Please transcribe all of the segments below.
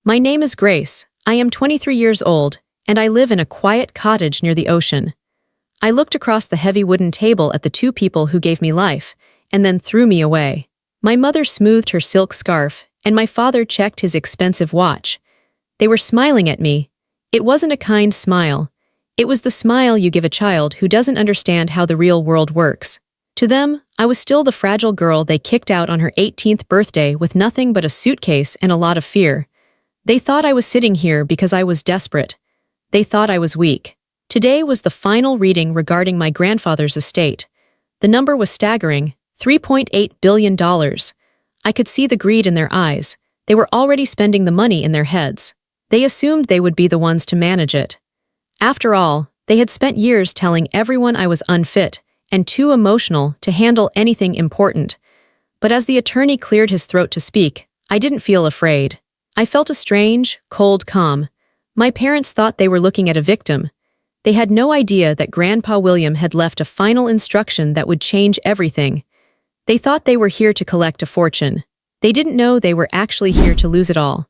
My name is Grace. I am 23 years old, and I live in a quiet cottage near the ocean. I looked across the heavy wooden table at the two people who gave me life, and then threw me away. My mother smoothed her silk scarf, and my father checked his expensive watch. They were smiling at me. It wasn't a kind smile. It was the smile you give a child who doesn't understand how the real world works. To them, I was still the fragile girl they kicked out on her 18th birthday with nothing but a suitcase and a lot of fear. They thought I was sitting here because I was desperate. They thought I was weak. Today was the final reading regarding my grandfather's estate. The number was staggering, $3.8 billion. I could see the greed in their eyes. They were already spending the money in their heads. They assumed they would be the ones to manage it. After all, they had spent years telling everyone I was unfit and too emotional to handle anything important. But as the attorney cleared his throat to speak, I didn't feel afraid. I felt a strange, cold calm. My parents thought they were looking at a victim. They had no idea that Grandpa William had left a final instruction that would change everything. They thought they were here to collect a fortune. They didn't know they were actually here to lose it all.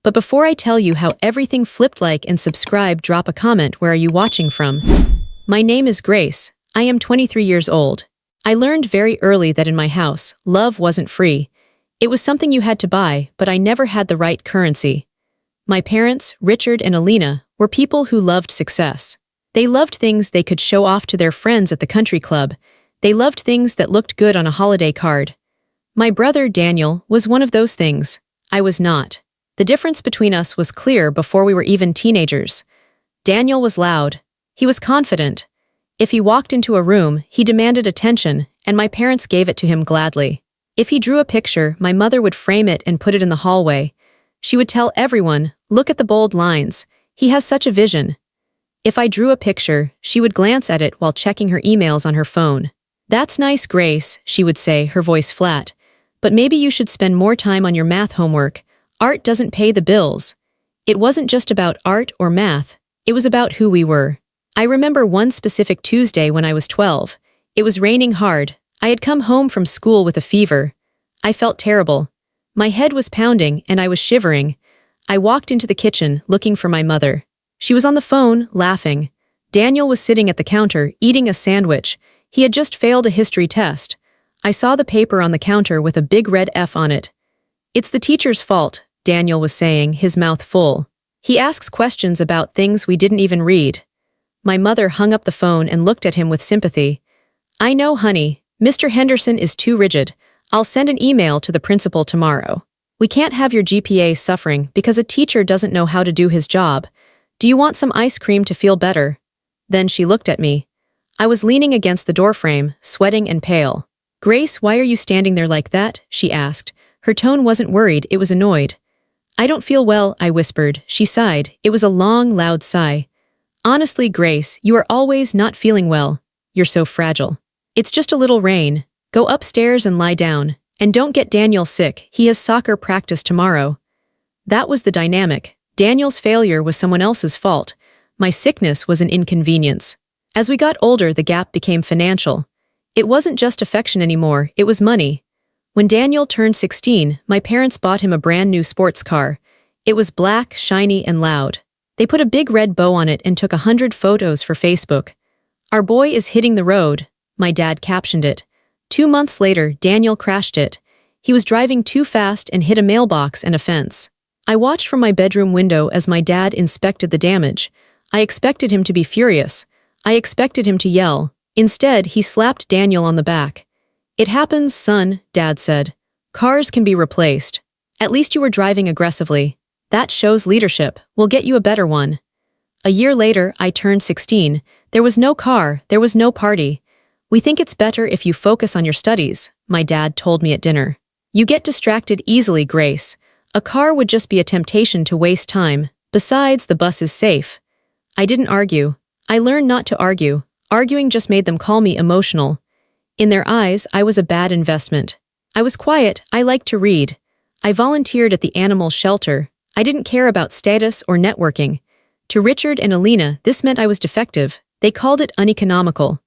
But before I tell you how everything flipped, like and subscribe, drop a comment. Where are you watching from? My name is Grace. I am 23 years old. I learned very early that in my house, love wasn't free. It was something you had to buy, but I never had the right currency. My parents, Richard and Alina, were people who loved success. They loved things they could show off to their friends at the country club. They loved things that looked good on a holiday card. My brother, Daniel, was one of those things. I was not. The difference between us was clear before we were even teenagers. Daniel was loud. He was confident. If he walked into a room, he demanded attention, and my parents gave it to him gladly. If he drew a picture, my mother would frame it and put it in the hallway. She would tell everyone, "Look at the bold lines. He has such a vision." If I drew a picture, she would glance at it while checking her emails on her phone. "That's nice, Grace," she would say, her voice flat. "But maybe you should spend more time on your math homework. Art doesn't pay the bills." It wasn't just about art or math. It was about who we were. I remember one specific Tuesday when I was 12. It was raining hard. I had come home from school with a fever. I felt terrible. My head was pounding and I was shivering. I walked into the kitchen looking for my mother. She was on the phone, laughing. Daniel was sitting at the counter, eating a sandwich. He had just failed a history test. I saw the paper on the counter with a big red F on it. "It's the teacher's fault," Daniel was saying, his mouth full. "He asks questions about things we didn't even read." My mother hung up the phone and looked at him with sympathy. "I know, honey. Mr. Henderson is too rigid. I'll send an email to the principal tomorrow. We can't have your GPA suffering because a teacher doesn't know how to do his job. Do you want some ice cream to feel better?" Then she looked at me. I was leaning against the doorframe, sweating and pale. "Grace, why are you standing there like that?" she asked. Her tone wasn't worried, it was annoyed. "I don't feel well," I whispered. She sighed. It was a long, loud sigh. "Honestly, Grace, you are always not feeling well. You're so fragile. It's just a little rain. Go upstairs and lie down. And don't get Daniel sick. He has soccer practice tomorrow." That was the dynamic. Daniel's failure was someone else's fault. My sickness was an inconvenience. As we got older, the gap became financial. It wasn't just affection anymore, it was money. When Daniel turned 16, my parents bought him a brand new sports car. It was black, shiny, and loud. They put a big red bow on it and took 100 photos for Facebook. "Our boy is hitting the road," my dad captioned it. 2 months later, Daniel crashed it. He was driving too fast and hit a mailbox and a fence. I watched from my bedroom window as my dad inspected the damage. I expected him to be furious. I expected him to yell. Instead, he slapped Daniel on the back. "It happens, son," Dad said. "Cars can be replaced. At least you were driving aggressively. That shows leadership. We'll get you a better one." A year later, I turned 16. There was no car, there was no party. "We think it's better if you focus on your studies," my dad told me at dinner. "You get distracted easily, Grace. A car would just be a temptation to waste time. Besides, the bus is safe." I didn't argue. I learned not to argue. Arguing just made them call me emotional. In their eyes, I was a bad investment. I was quiet. I liked to read. I volunteered at the animal shelter. I didn't care about status or networking. To Richard and Alina, this meant I was defective. They called it uneconomical.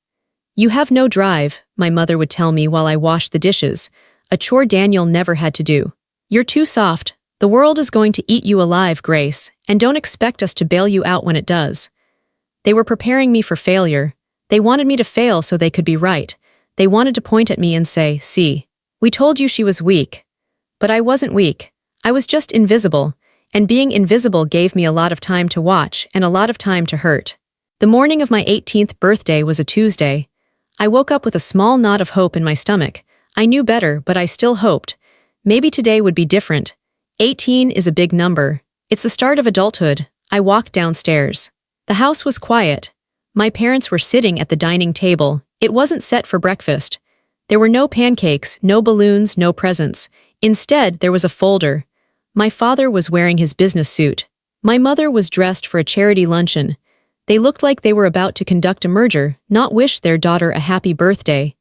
"You have no drive," my mother would tell me while I washed the dishes, a chore Daniel never had to do. "You're too soft. The world is going to eat you alive, Grace, and don't expect us to bail you out when it does. They were preparing me for failure. They wanted me to fail so they could be right. They wanted to point at me and say, see, we told you she was weak. But I wasn't weak. I was just invisible, and being invisible gave me a lot of time to watch and a lot of time to hurt. The morning of my 18th birthday was a Tuesday. I woke up with a small knot of hope in my stomach. I knew better, but I still hoped. Maybe today would be different. 18 is a big number. It's the start of adulthood. I walked downstairs. The house was quiet. My parents were sitting at the dining table. It wasn't set for breakfast. There were no pancakes, no balloons, no presents. Instead, there was a folder. My father was wearing his business suit. My mother was dressed for a charity luncheon. They looked like they were about to conduct a merger, not wish their daughter a happy birthday.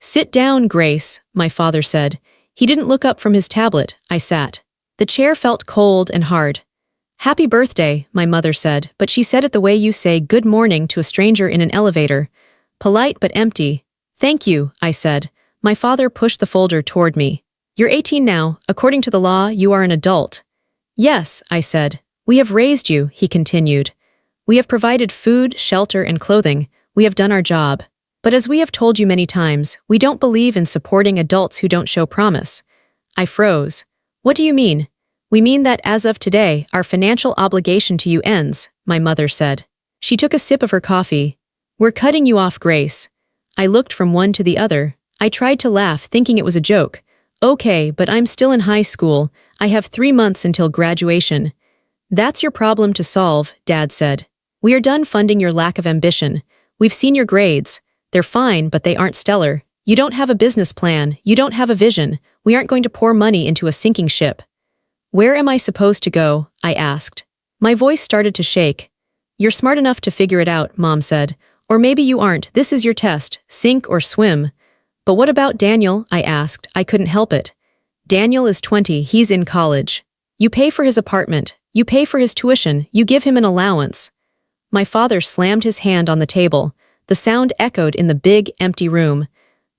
Sit down, Grace, my father said. He didn't look up from his tablet. I sat. The chair felt cold and hard. Happy birthday, my mother said, but she said it the way you say good morning to a stranger in an elevator. Polite but empty. Thank you, I said. My father pushed the folder toward me. You're 18 now. According to the law, you are an adult. Yes, I said. We have raised you, he continued. We have provided food, shelter, and clothing. We have done our job. But as we have told you many times, we don't believe in supporting adults who don't show promise. I froze. What do you mean? We mean that as of today, our financial obligation to you ends, my mother said. She took a sip of her coffee. We're cutting you off, Grace. I looked from one to the other. I tried to laugh, thinking it was a joke. Okay, but I'm still in high school. I have 3 months until graduation. That's your problem to solve, Dad said. We are done funding your lack of ambition. We've seen your grades. They're fine, but they aren't stellar. You don't have a business plan. You don't have a vision. We aren't going to pour money into a sinking ship. Where am I supposed to go? I asked. My voice started to shake. You're smart enough to figure it out, Mom said. Or maybe you aren't. This is your test. Sink or swim. But what about Daniel? I asked. I couldn't help it. Daniel is 20. He's in college. You pay for his apartment. You pay for his tuition. You give him an allowance. My father slammed his hand on the table. The sound echoed in the big, empty room.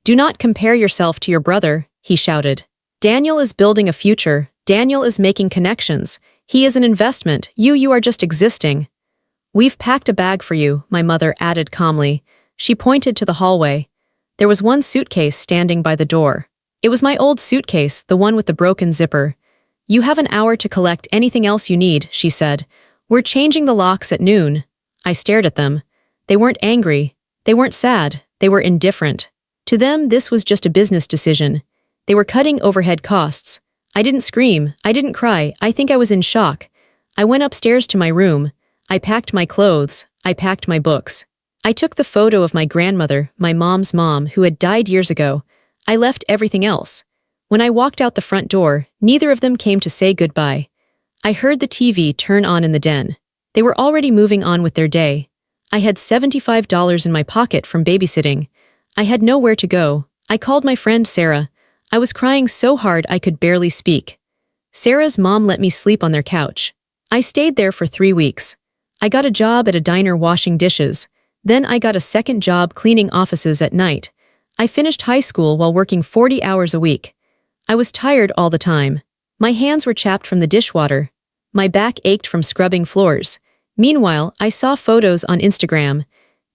Do not compare yourself to your brother, he shouted. Daniel is building a future. Daniel is making connections. He is an investment. You are just existing. We've packed a bag for you, my mother added calmly. She pointed to the hallway. There was one suitcase standing by the door. It was my old suitcase, the one with the broken zipper. You have an hour to collect anything else you need, she said. We're changing the locks at noon. I stared at them. They weren't angry. They weren't sad. They were indifferent. To them, this was just a business decision. They were cutting overhead costs. I didn't scream. I didn't cry. I think I was in shock. I went upstairs to my room. I packed my clothes. I packed my books. I took the photo of my grandmother, my mom's mom, who had died years ago. I left everything else. When I walked out the front door, neither of them came to say goodbye. I heard the TV turn on in the den. They were already moving on with their day. I had $75 in my pocket from babysitting. I had nowhere to go. I called my friend Sarah. I was crying so hard I could barely speak. Sarah's mom let me sleep on their couch. I stayed there for 3 weeks. I got a job at a diner washing dishes. Then I got a second job cleaning offices at night. I finished high school while working 40 hours a week. I was tired all the time. My hands were chapped from the dishwater. My back ached from scrubbing floors. Meanwhile, I saw photos on Instagram.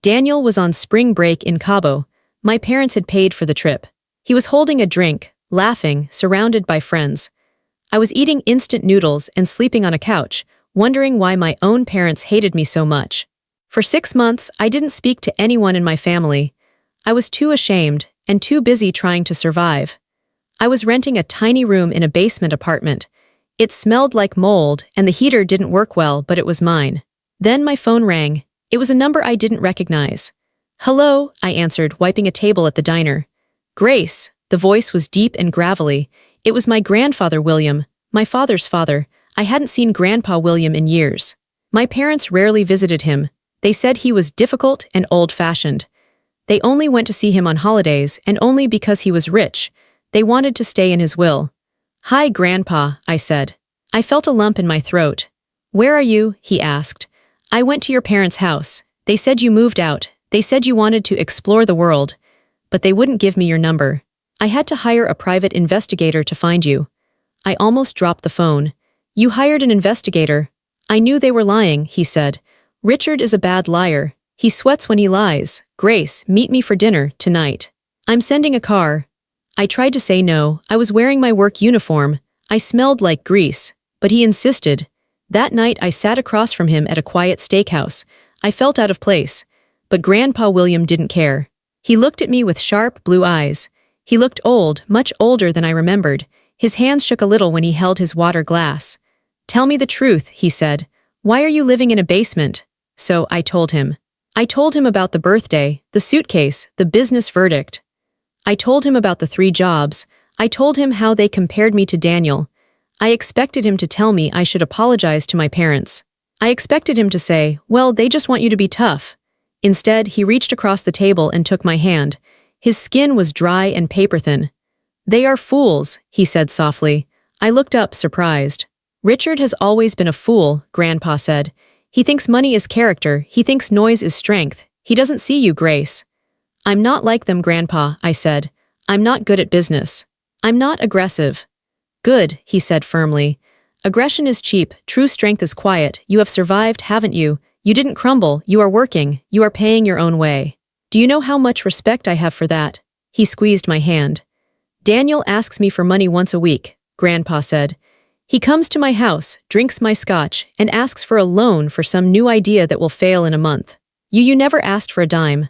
Daniel was on spring break in Cabo. My parents had paid for the trip. He was holding a drink, laughing, surrounded by friends. I was eating instant noodles and sleeping on a couch, wondering why my own parents hated me so much. For 6 months, I didn't speak to anyone in my family. I was too ashamed and too busy trying to survive. I was renting a tiny room in a basement apartment. It smelled like mold and the heater didn't work well, but it was mine. Then my phone rang. It was a number I didn't recognize. Hello, I answered, wiping a table at the diner. Grace, the voice was deep and gravelly. It was my grandfather William, my father's father. I hadn't seen Grandpa William in years. My parents rarely visited him. They said he was difficult and old-fashioned. They only went to see him on holidays, and only because he was rich. They wanted to stay in his will. Hi, Grandpa, I said. I felt a lump in my throat. Where are you? He asked. I went to your parents' house. They said you moved out. They said you wanted to explore the world. But they wouldn't give me your number. I had to hire a private investigator to find you. I almost dropped the phone. You hired an investigator. I knew they were lying, he said. Richard is a bad liar. He sweats when he lies. Grace, meet me for dinner, tonight. I'm sending a car. I tried to say no. I was wearing my work uniform. I smelled like grease. But he insisted. That night I sat across from him at a quiet steakhouse. I felt out of place. But Grandpa William didn't care. He looked at me with sharp blue eyes. He looked old, much older than I remembered. His hands shook a little when he held his water glass. Tell me the truth, he said. Why are you living in a basement? So I told him. I told him about the birthday, the suitcase, the business verdict. I told him about the 3 jobs. I told him how they compared me to Daniel. I expected him to tell me I should apologize to my parents. I expected him to say, well, they just want you to be tough. Instead, he reached across the table and took my hand. His skin was dry and paper-thin. They are fools, he said softly. I looked up, surprised. Richard has always been a fool, Grandpa said. He thinks money is character, he thinks noise is strength. He doesn't see you, Grace. I'm not like them, Grandpa, I said. I'm not good at business. I'm not aggressive. Good, he said firmly. Aggression is cheap, true strength is quiet. You have survived, haven't you? You didn't crumble, you are working, you are paying your own way. Do you know how much respect I have for that? He squeezed my hand. Daniel asks me for money once a week, Grandpa said. He comes to my house, drinks my scotch, and asks for a loan for some new idea that will fail in a month. You never asked for a dime.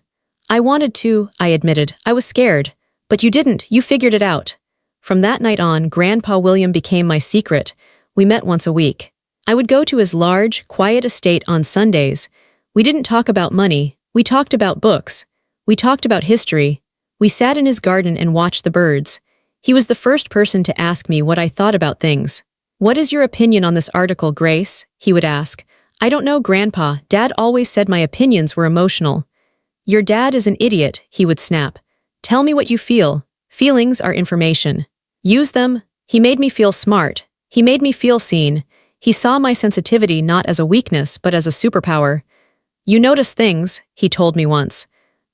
I wanted to, I admitted. I was scared. But you didn't, you figured it out. From that night on, Grandpa William became my secret. We met once a week. I would go to his large, quiet estate on Sundays. We didn't talk about money. We talked about books. We talked about history. We sat in his garden and watched the birds. He was the first person to ask me what I thought about things. What is your opinion on this article, Grace? He would ask. I don't know, Grandpa. Dad always said my opinions were emotional. Your dad is an idiot, he would snap. Tell me what you feel. Feelings are information. Use them. He made me feel smart. He made me feel seen. He saw my sensitivity not as a weakness but as a superpower. You notice things, he told me once.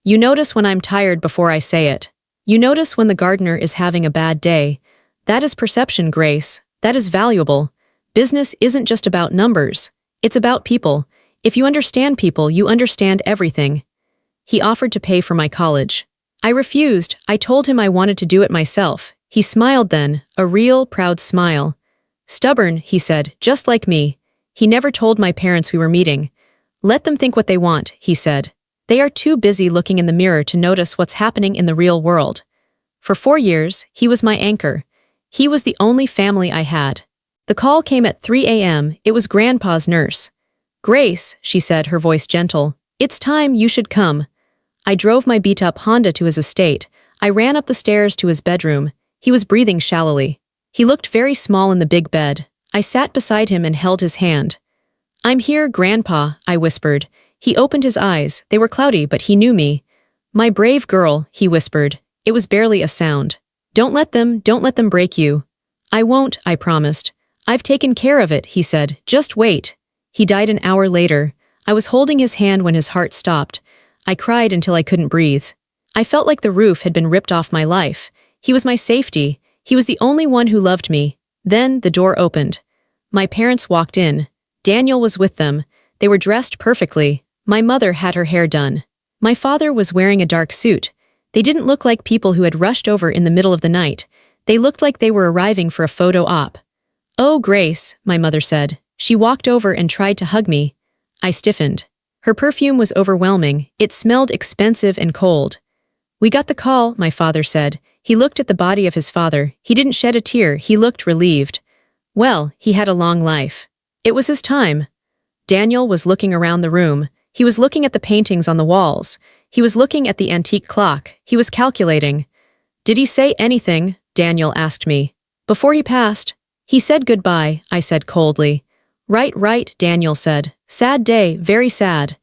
You notice when I'm tired before I say it. You notice when the gardener is having a bad day. That is perception, Grace. That is valuable. Business isn't just about numbers. It's about people. If you understand people, you understand everything. He offered to pay for my college. I refused. I told him I wanted to do it myself. He smiled then, a real, proud smile. Stubborn, he said, just like me. He never told my parents we were meeting. Let them think what they want, he said. They are too busy looking in the mirror to notice what's happening in the real world. For 4 years, he was my anchor. He was the only family I had. The call came at 3 a.m. It was Grandpa's nurse. Grace, she said, her voice gentle. It's time, you should come. I drove my beat-up Honda to his estate. I ran up the stairs to his bedroom. He was breathing shallowly. He looked very small in the big bed. I sat beside him and held his hand. I'm here, Grandpa, I whispered. He opened his eyes. They were cloudy, but he knew me. My brave girl, he whispered. It was barely a sound. Don't let them break you. I won't, I promised. I've taken care of it, he said. Just wait. He died an hour later. I was holding his hand when his heart stopped. I cried until I couldn't breathe. I felt like the roof had been ripped off my life. He was my safety. He was the only one who loved me. Then the door opened. My parents walked in. Daniel was with them. They were dressed perfectly. My mother had her hair done. My father was wearing a dark suit. They didn't look like people who had rushed over in the middle of the night. They looked like they were arriving for a photo op. Oh, Grace, my mother said. She walked over and tried to hug me. I stiffened. Her perfume was overwhelming. It smelled expensive and cold. We got the call, my father said. He looked at the body of his father. He didn't shed a tear. He looked relieved. Well, he had a long life. It was his time. Daniel was looking around the room. He was looking at the paintings on the walls. He was looking at the antique clock. He was calculating. Did he say anything? Daniel asked me. Before he passed. He said goodbye, I said coldly. Right, Daniel said. Sad day, very sad.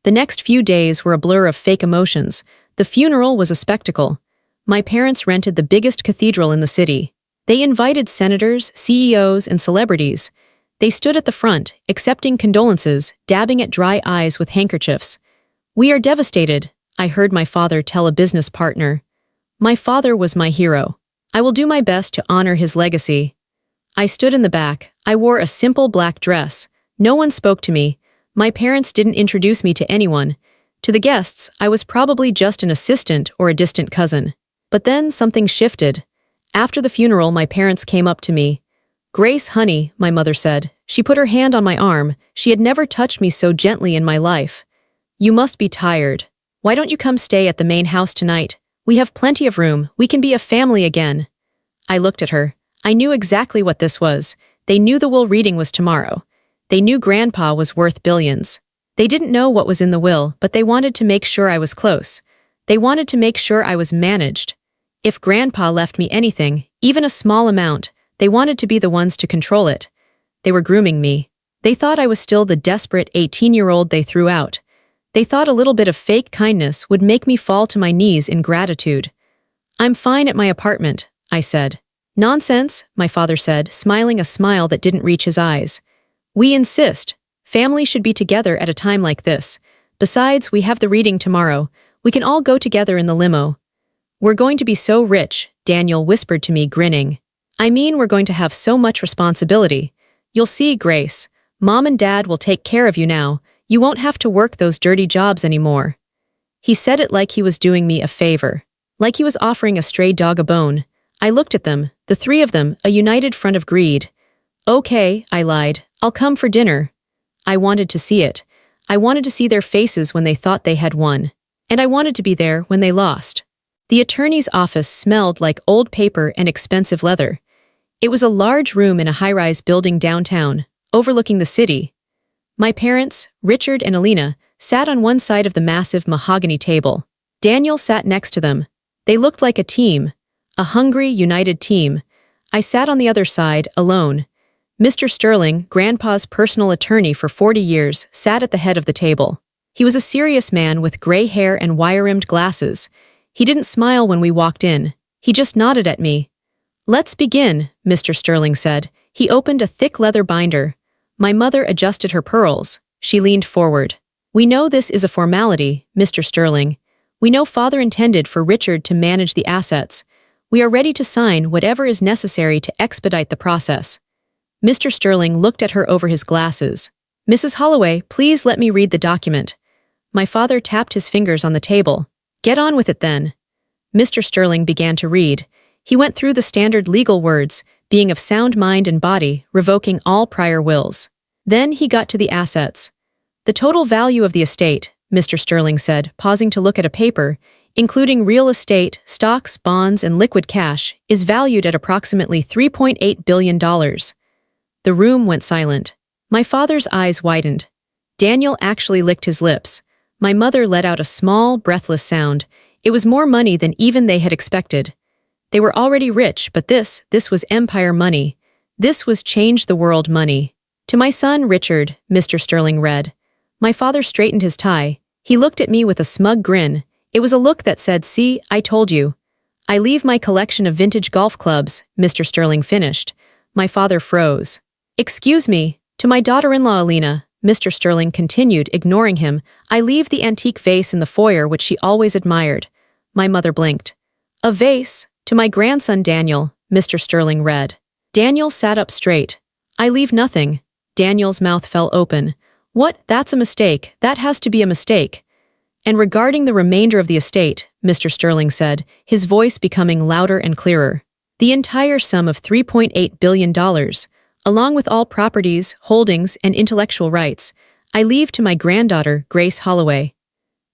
The next few days were a blur of fake emotions. The funeral was a spectacle. My parents rented the biggest cathedral in the city. They invited senators, CEOs, and celebrities. They stood at the front, accepting condolences, dabbing at dry eyes with handkerchiefs. We are devastated, I heard my father tell a business partner. My father was my hero. I will do my best to honor his legacy. I stood in the back. I wore a simple black dress. No one spoke to me. My parents didn't introduce me to anyone. To the guests, I was probably just an assistant or a distant cousin. But then something shifted. After the funeral, my parents came up to me. "Grace, honey," my mother said. She put her hand on my arm. She had never touched me so gently in my life. "You must be tired. Why don't you come stay at the main house tonight? We have plenty of room. We can be a family again." I looked at her. I knew exactly what this was. They knew the will reading was tomorrow. They knew Grandpa was worth billions. They didn't know what was in the will, but they wanted to make sure I was close. They wanted to make sure I was managed. If Grandpa left me anything, even a small amount, they wanted to be the ones to control it. They were grooming me. They thought I was still the desperate 18-year-old they threw out. They thought a little bit of fake kindness would make me fall to my knees in gratitude. "I'm fine at my apartment," I said. "Nonsense," my father said, smiling a smile that didn't reach his eyes. "We insist. Family should be together at a time like this. Besides, we have the reading tomorrow. We can all go together in the limo." "We're going to be so rich," Daniel whispered to me, grinning. "I mean, we're going to have so much responsibility. You'll see, Grace. Mom and Dad will take care of you now. You won't have to work those dirty jobs anymore." He said it like he was doing me a favor, like he was offering a stray dog a bone. I looked at them, the three of them, a united front of greed. "Okay," I lied. "I'll come for dinner." I wanted to see it. I wanted to see their faces when they thought they had won. And I wanted to be there when they lost. The attorney's office smelled like old paper and expensive leather. It was a large room in a high-rise building downtown, overlooking the city. My parents, Richard and Alina, sat on one side of the massive mahogany table. Daniel sat next to them. They looked like a team, a hungry, united team. I sat on the other side, alone. Mr. Sterling, Grandpa's personal attorney for 40 years, sat at the head of the table. He was a serious man with gray hair and wire-rimmed glasses. He didn't smile when we walked in. He just nodded at me. "Let's begin," Mr. Sterling said. He opened a thick leather binder. My mother adjusted her pearls. She leaned forward. "We know this is a formality, Mr. Sterling. We know Father intended for Richard to manage the assets. We are ready to sign whatever is necessary to expedite the process." Mr. Sterling looked at her over his glasses. "Mrs. Holloway, please let me read the document." My father tapped his fingers on the table. "Get on with it then." Mr. Sterling began to read. He went through the standard legal words, being of sound mind and body, revoking all prior wills. Then he got to the assets. "The total value of the estate," Mr. Sterling said, pausing to look at a paper, "including real estate, stocks, bonds, and liquid cash, is valued at approximately $3.8 billion. The room went silent. My father's eyes widened. Daniel actually licked his lips. My mother let out a small, breathless sound. It was more money than even they had expected. They were already rich, but this was empire money. This was change-the-world money. "To my son, Richard," Mr. Sterling read. My father straightened his tie. He looked at me with a smug grin. It was a look that said, "See, I told you." "I leave my collection of vintage golf clubs," Mr. Sterling finished. My father froze. "Excuse me, to my daughter-in-law Alina," Mr. Sterling continued, ignoring him. "I leave the antique vase in the foyer which she always admired." My mother blinked. "A vase? To my grandson Daniel," Mr. Sterling read. Daniel sat up straight. "I leave nothing." Daniel's mouth fell open. "What? That's a mistake. That has to be a mistake." "And regarding the remainder of the estate," Mr. Sterling said, his voice becoming louder and clearer. "The entire sum of $3.8 billion, along with all properties, holdings, and intellectual rights, I leave to my granddaughter, Grace Holloway."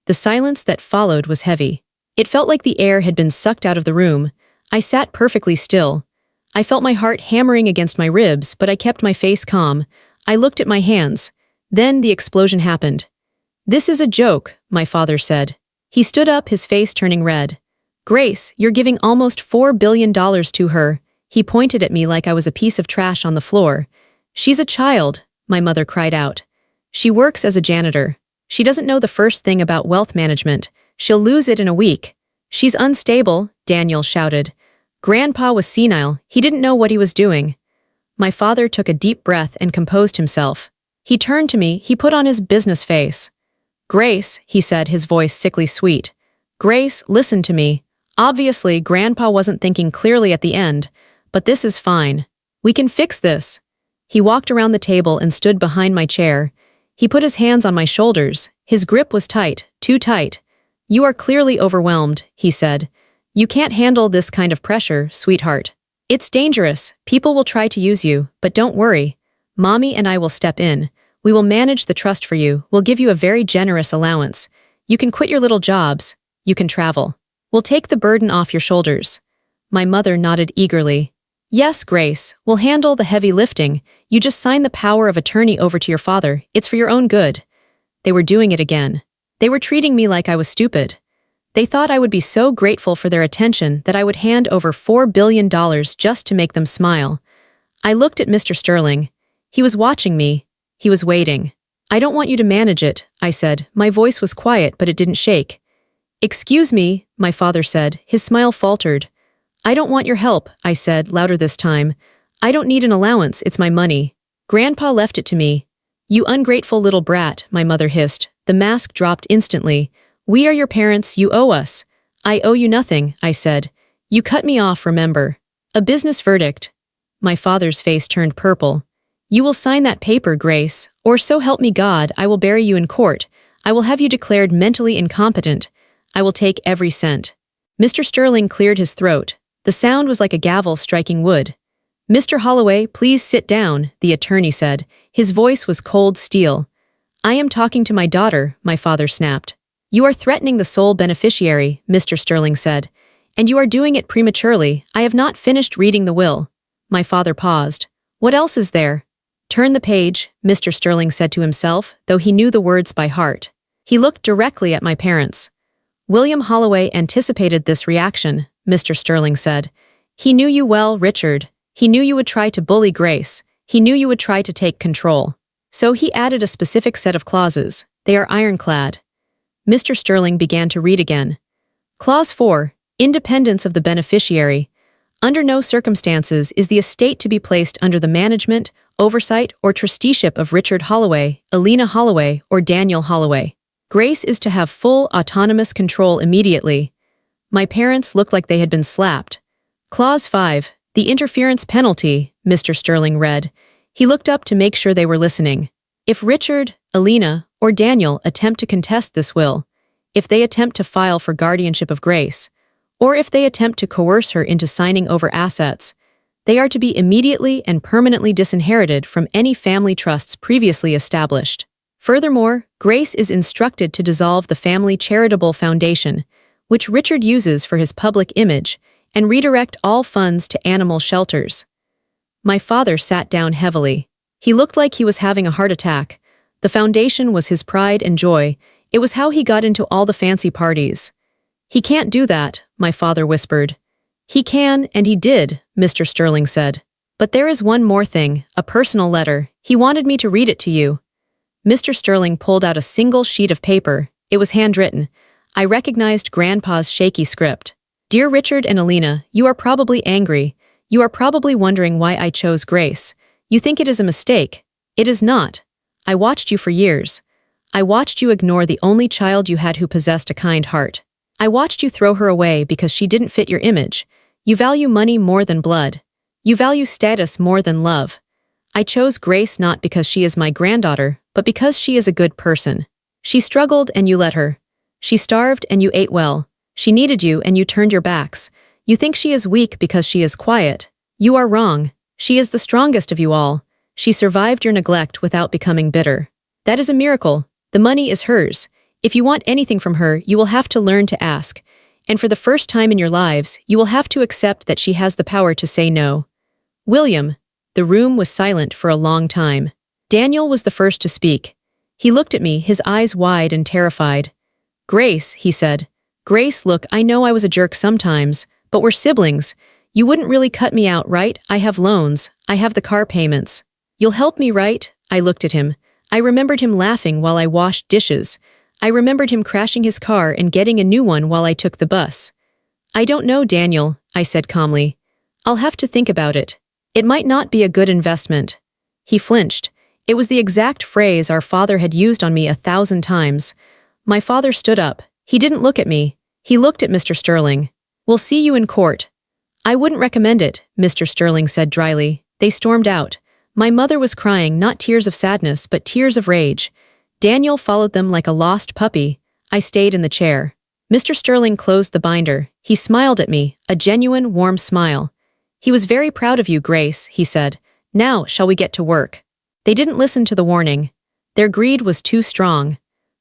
The silence that followed was heavy. It felt like the air had been sucked out of the room. I sat perfectly still. I felt my heart hammering against my ribs, but I kept my face calm. I looked at my hands. Then the explosion happened. "This is a joke," my father said. He stood up, his face turning red. "Grace, you're giving almost $4 billion to her." He pointed at me like I was a piece of trash on the floor. "She's a child," my mother cried out. "She works as a janitor. She doesn't know the first thing about wealth management. She'll lose it in a week." "She's unstable," Daniel shouted. Grandpa was senile. He didn't know what he was doing. My father took a deep breath and composed himself. He turned to me. He put on his business face. "Grace," he said, his voice sickly sweet. "Grace, listen to me. Obviously, Grandpa wasn't thinking clearly at the end. But this is fine. We can fix this. He walked around the table and stood behind my chair. He put his hands on my shoulders. His grip was tight, too tight. You are clearly overwhelmed, he said. You can't handle this kind of pressure, sweetheart. It's dangerous. People will try to use you, but don't worry. Mommy and I will step in. We will manage the trust for you. We'll give you a very generous allowance. You can quit your little jobs. You can travel. We'll take the burden off your shoulders. My mother nodded eagerly. Yes, Grace, we'll handle the heavy lifting. You just sign the power of attorney over to your father. It's for your own good. They were doing it again. They were treating me like I was stupid. They thought I would be so grateful for their attention that I would hand over $4 billion just to make them smile. I looked at Mr. Sterling. He was watching me. He was waiting. I don't want you to manage it, I said. My voice was quiet, but it didn't shake. Excuse me, my father said. His smile faltered. I don't want your help, I said, louder this time. I don't need an allowance, it's my money. Grandpa left it to me. You ungrateful little brat, my mother hissed. The mask dropped instantly. We are your parents, you owe us. I owe you nothing, I said. You cut me off, remember. A business verdict. My father's face turned purple. You will sign that paper, Grace, or so help me God, I will bury you in court. I will have you declared mentally incompetent. I will take every cent. Mr. Sterling cleared his throat. The sound was like a gavel striking wood. Mr. Holloway, please sit down, the attorney said. His voice was cold steel. I am talking to my daughter, my father snapped. You are threatening the sole beneficiary, Mr. Sterling said. And you are doing it prematurely. I have not finished reading the will. My father paused. What else is there? Turn the page, Mr. Sterling said to himself, though he knew the words by heart. He looked directly at my parents. William Holloway anticipated this reaction, Mr. Sterling said. He knew you well, Richard. He knew you would try to bully Grace. He knew you would try to take control. So he added a specific set of clauses. They are ironclad. Mr. Sterling began to read again. Clause 4. Independence of the beneficiary. Under no circumstances is the estate to be placed under the management, oversight, or trusteeship of Richard Holloway, Alina Holloway, or Daniel Holloway. Grace is to have full autonomous control immediately. My parents looked like they had been slapped. Clause 5. The interference penalty, Mr. Sterling read. He looked up to make sure they were listening. If Richard, Alina, or Daniel attempt to contest this will, if they attempt to file for guardianship of Grace, or if they attempt to coerce her into signing over assets, they are to be immediately and permanently disinherited from any family trusts previously established. Furthermore, Grace is instructed to dissolve the family charitable foundation, which Richard uses for his public image, and redirect all funds to animal shelters. My father sat down heavily. He looked like he was having a heart attack. The foundation was his pride and joy. It was how he got into all the fancy parties. He can't do that, my father whispered. He can, and he did, Mr. Sterling said. But there is one more thing, a personal letter. He wanted me to read it to you. Mr. Sterling pulled out a single sheet of paper. It was handwritten. I recognized Grandpa's shaky script. Dear Richard and Alina, you are probably angry. You are probably wondering why I chose Grace. You think it is a mistake. It is not. I watched you for years. I watched you ignore the only child you had who possessed a kind heart. I watched you throw her away because she didn't fit your image. You value money more than blood. You value status more than love. I chose Grace not because she is my granddaughter, but because she is a good person. She struggled and you let her. She starved and you ate well. She needed you and you turned your backs. You think she is weak because she is quiet. You are wrong. She is the strongest of you all. She survived your neglect without becoming bitter. That is a miracle. The money is hers. If you want anything from her, you will have to learn to ask. And for the first time in your lives, you will have to accept that she has the power to say no. William. The room was silent for a long time. Daniel was the first to speak. He looked at me, his eyes wide and terrified. Grace, he said. Grace, look, I know I was a jerk sometimes, but we're siblings. You wouldn't really cut me out, right? I have loans. I have the car payments. You'll help me, right? I looked at him. I remembered him laughing while I washed dishes. I remembered him crashing his car and getting a new one while I took the bus. I don't know, Daniel, I said calmly. I'll have to think about it. It might not be a good investment. He flinched. It was the exact phrase our father had used on me 1,000 times. My father stood up. He didn't look at me. He looked at Mr. Sterling. We'll see you in court. I wouldn't recommend it, Mr. Sterling said dryly. They stormed out. My mother was crying not tears of sadness but tears of rage. Daniel followed them like a lost puppy. I stayed in the chair. Mr. Sterling closed the binder. He smiled at me, a genuine, warm smile. He was very proud of you, Grace, he said. Now, shall we get to work? They didn't listen to the warning. Their greed was too strong.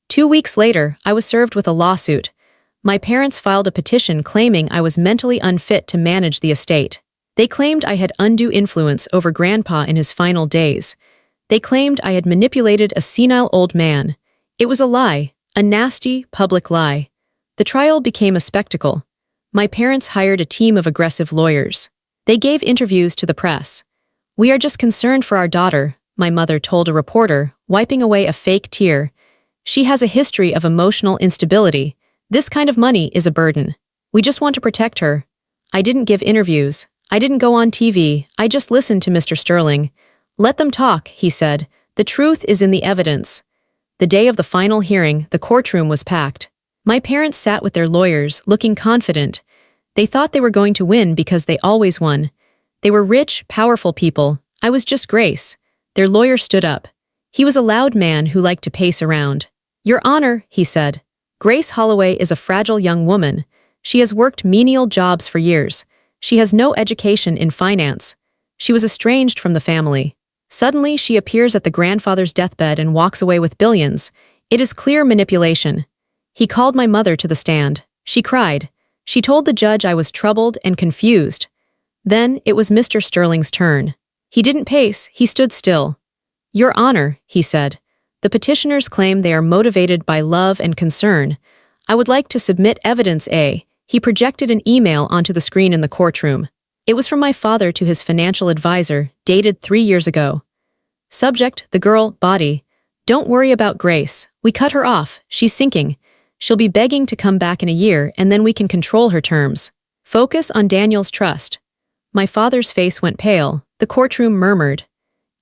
2 weeks later, I was served with a lawsuit. My parents filed a petition claiming I was mentally unfit to manage the estate. They claimed I had undue influence over Grandpa in his final days. They claimed I had manipulated a senile old man. It was a lie, a nasty, public lie. The trial became a spectacle. My parents hired a team of aggressive lawyers. They gave interviews to the press. "We are just concerned for our daughter," my mother told a reporter, wiping away a fake tear. "She has a history of emotional instability. This kind of money is a burden. We just want to protect her." I didn't give interviews. I didn't go on TV. I just listened to Mr. Sterling. "Let them talk," he said. "The truth is in the evidence." The day of the final hearing, the courtroom was packed. My parents sat with their lawyers, looking confident. They thought they were going to win because they always won. They were rich, powerful people. I was just Grace. Their lawyer stood up. He was a loud man who liked to pace around. "Your Honor," he said, "Grace Holloway is a fragile young woman. She has worked menial jobs for years. She has no education in finance. She was estranged from the family. Suddenly, she appears at the grandfather's deathbed and walks away with billions. It is clear manipulation." He called my mother to the stand. She cried. She told the judge I was troubled and confused. Then it was Mr. Sterling's turn. He didn't pace, he stood still. "Your Honor," he said, "the petitioners claim they are motivated by love and concern. I would like to submit evidence A." He projected an email onto the screen in the courtroom. It was from my father to his financial advisor, dated 3 years ago. Subject, the girl, body. "Don't worry about Grace. We cut her off. She's sinking. She'll be begging to come back in a year and then we can control her terms. Focus on Daniel's trust." My father's face went pale. The courtroom murmured.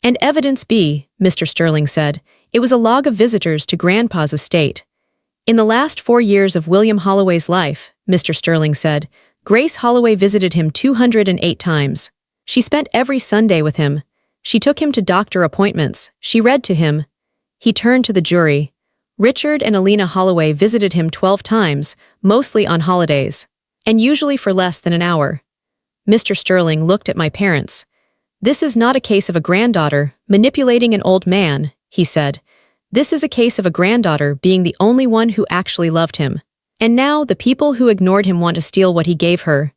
"And evidence B," Mr. Sterling said. It was a log of visitors to Grandpa's estate. "In the last 4 years of William Holloway's life," Mr. Sterling said, "Grace Holloway visited him 208 times. She spent every Sunday with him. She took him to doctor appointments. She read to him." He turned to the jury. "Richard and Alina Holloway visited him 12 times, mostly on holidays, and usually for less than an hour." Mr. Sterling looked at my parents. "This is not a case of a granddaughter manipulating an old man," he said. "This is a case of a granddaughter being the only one who actually loved him. And now the people who ignored him want to steal what he gave her."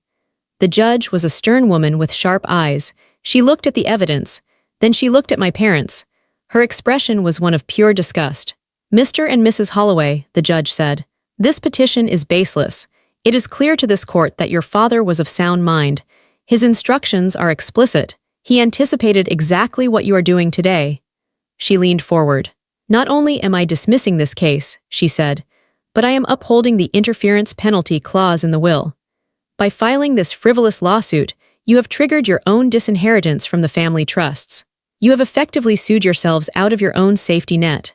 The judge was a stern woman with sharp eyes. She looked at the evidence. Then she looked at my parents. Her expression was one of pure disgust. "Mr. and Mrs. Holloway," the judge said, "this petition is baseless. It is clear to this court that your father was of sound mind. His instructions are explicit. He anticipated exactly what you are doing today." She leaned forward. "Not only am I dismissing this case," she said, "but I am upholding the interference penalty clause in the will. By filing this frivolous lawsuit, you have triggered your own disinheritance from the family trusts. You have effectively sued yourselves out of your own safety net."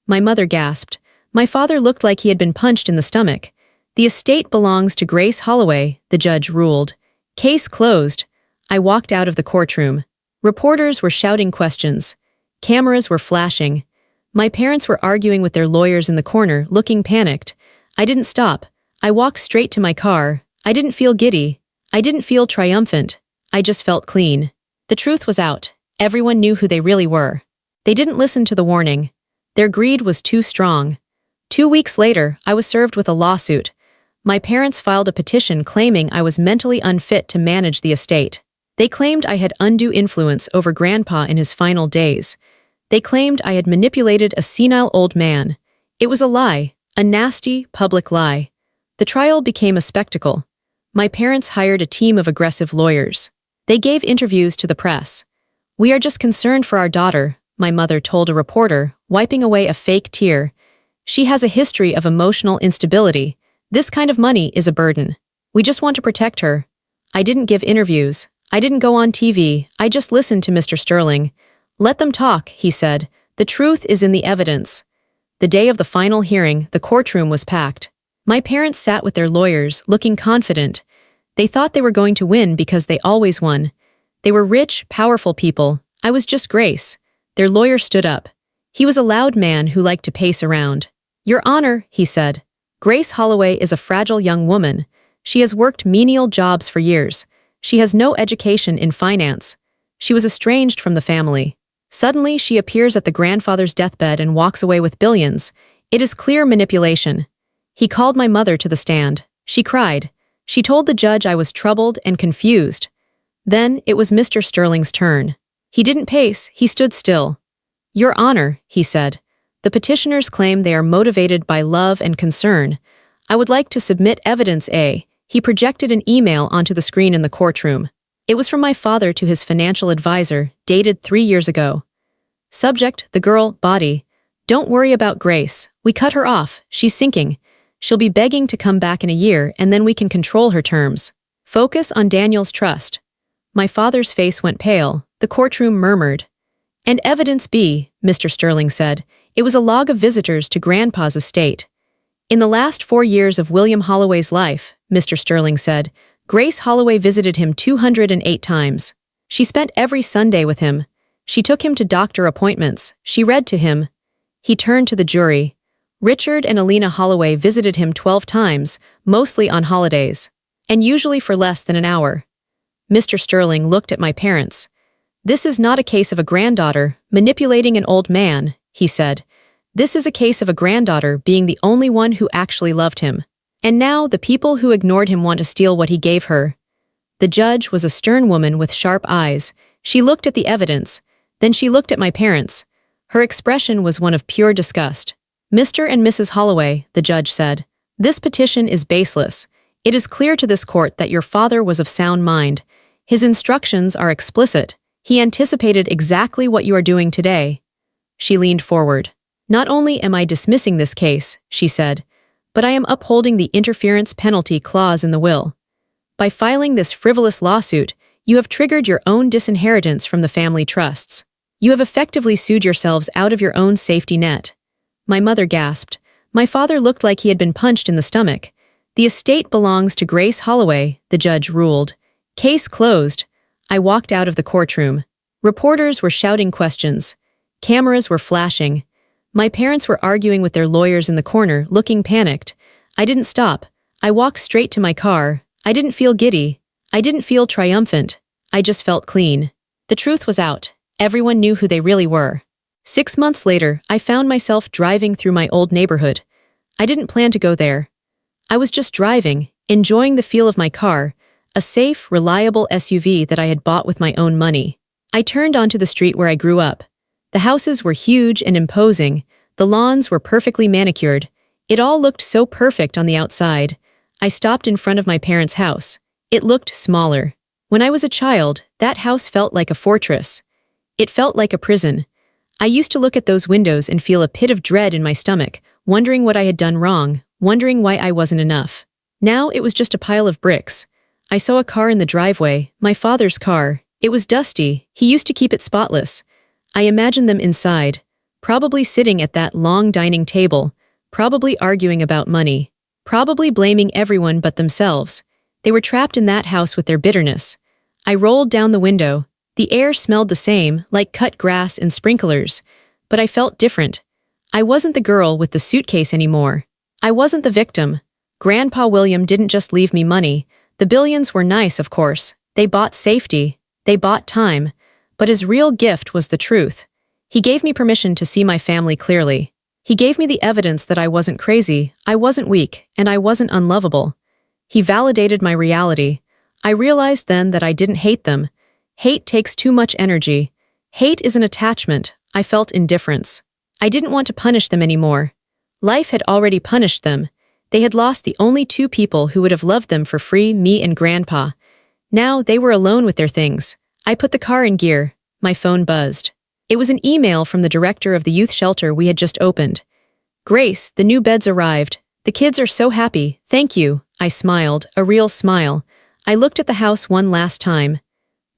My mother gasped. My father looked like he had been punched in the stomach. "The estate belongs to Grace Holloway," the judge ruled. Case closed. I walked out of the courtroom. Reporters were shouting questions. Cameras were flashing. My parents were arguing with their lawyers in the corner, looking panicked. I didn't stop. I walked straight to my car. I didn't feel giddy. I didn't feel triumphant. I just felt clean. The truth was out. Everyone knew who they really were. They didn't listen to the warning. Their greed was too strong. 2 weeks later, I was served with a lawsuit. My parents filed a petition claiming I was mentally unfit to manage the estate. They claimed I had undue influence over Grandpa in his final days. They claimed I had manipulated a senile old man. It was a lie, a nasty, public lie. The trial became a spectacle. My parents hired a team of aggressive lawyers. They gave interviews to the press. "We are just concerned for our daughter," my mother told a reporter, wiping away a fake tear. "She has a history of emotional instability. This kind of money is a burden. We just want to protect her." I didn't give interviews. I didn't go on TV. I just listened to Mr. Sterling. "Let them talk," he said. "The truth is in the evidence." The day of the final hearing, the courtroom was packed. My parents sat with their lawyers, looking confident. They thought they were going to win because they always won. They were rich, powerful people. I was just Grace. Their lawyer stood up. He was a loud man who liked to pace around. "Your Honor," he said, "Grace Holloway is a fragile young woman. She has worked menial jobs for years. She has no education in finance. She was estranged from the family. Suddenly, she appears at the grandfather's deathbed and walks away with billions. It is clear manipulation." He called my mother to the stand. She cried. She told the judge I was troubled and confused. Then it was Mr. Sterling's turn. He didn't pace, he stood still. "Your Honor," he said, "the petitioners claim they are motivated by love and concern. I would like to submit evidence A." He projected an email onto the screen in the courtroom. It was from my father to his financial advisor, dated 3 years ago. Subject, the girl, body. "Don't worry about Grace. We cut her off. She's sinking. She'll be begging to come back in a year and then we can control her terms. Focus on Daniel's trust." My father's face went pale. The courtroom murmured. "And evidence B," Mr. Sterling said. It was a log of visitors to Grandpa's estate. "In the last 4 years of William Holloway's life," Mr. Sterling said, "Grace Holloway visited him 208 times. She spent every Sunday with him. She took him to doctor appointments. She read to him." He turned to the jury. "Richard and Alina Holloway visited him 12 times, mostly on holidays, and usually for less than an hour." Mr. Sterling looked at my parents. "This is not a case of a granddaughter manipulating an old man," he said. "This is a case of a granddaughter being the only one who actually loved him. And now the people who ignored him want to steal what he gave her." The judge was a stern woman with sharp eyes. She looked at the evidence. Then she looked at my parents. Her expression was one of pure disgust. "Mr. and Mrs. Holloway," the judge said, "this petition is baseless. It is clear to this court that your father was of sound mind. His instructions are explicit. He anticipated exactly what you are doing today." She leaned forward. "Not only am I dismissing this case," she said, "but I am upholding the interference penalty clause in the will. By filing this frivolous lawsuit, you have triggered your own disinheritance from the family trusts. You have effectively sued yourselves out of your own safety net." My mother gasped. My father looked like he had been punched in the stomach. "The estate belongs to Grace Holloway," the judge ruled. "Case closed." I walked out of the courtroom. Reporters were shouting questions. Cameras were flashing. My parents were arguing with their lawyers in the corner, looking panicked. I didn't stop. I walked straight to my car. I didn't feel giddy. I didn't feel triumphant. I just felt clean. The truth was out. Everyone knew who they really were. 6 months later, I found myself driving through my old neighborhood. I didn't plan to go there. I was just driving, enjoying the feel of my car, a safe, reliable SUV that I had bought with my own money. I turned onto the street where I grew up. The houses were huge and imposing. The lawns were perfectly manicured. It all looked so perfect on the outside. I stopped in front of my parents' house. It looked smaller. When I was a child, that house felt like a fortress. It felt like a prison. I used to look at those windows and feel a pit of dread in my stomach, wondering what I had done wrong, wondering why I wasn't enough. Now it was just a pile of bricks. I saw a car in the driveway, my father's car. It was dusty. He used to keep it spotless. I imagined them inside, probably sitting at that long dining table, probably arguing about money, probably blaming everyone but themselves. They were trapped in that house with their bitterness. I rolled down the window. The air smelled the same, like cut grass and sprinklers, but I felt different. I wasn't the girl with the suitcase anymore. I wasn't the victim. Grandpa William didn't just leave me money. The billions were nice, of course. They bought safety. They bought time. But his real gift was the truth. He gave me permission to see my family clearly. He gave me the evidence that I wasn't crazy, I wasn't weak, and I wasn't unlovable. He validated my reality. I realized then that I didn't hate them. Hate takes too much energy. Hate is an attachment. I felt indifference. I didn't want to punish them anymore. Life had already punished them. They had lost the only 2 people who would have loved them for free, me and Grandpa. Now they were alone with their things. I put the car in gear. My phone buzzed. It was an email from the director of the youth shelter we had just opened. "Grace, the new beds arrived. The kids are so happy, thank you." I smiled, a real smile. I looked at the house one last time.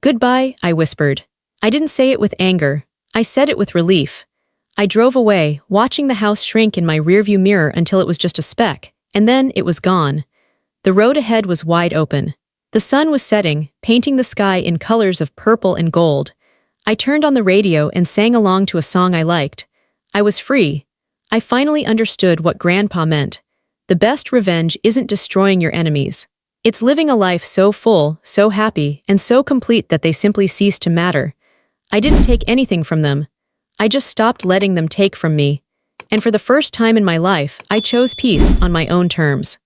"Goodbye," I whispered. I didn't say it with anger. I said it with relief. I drove away, watching the house shrink in my rearview mirror until it was just a speck, and then it was gone. The road ahead was wide open. The sun was setting, painting the sky in colors of purple and gold. I turned on the radio and sang along to a song I liked. I was free. I finally understood what Grandpa meant. The best revenge isn't destroying your enemies. It's living a life so full, so happy, and so complete that they simply cease to matter. I didn't take anything from them. I just stopped letting them take from me. And for the first time in my life, I chose peace on my own terms.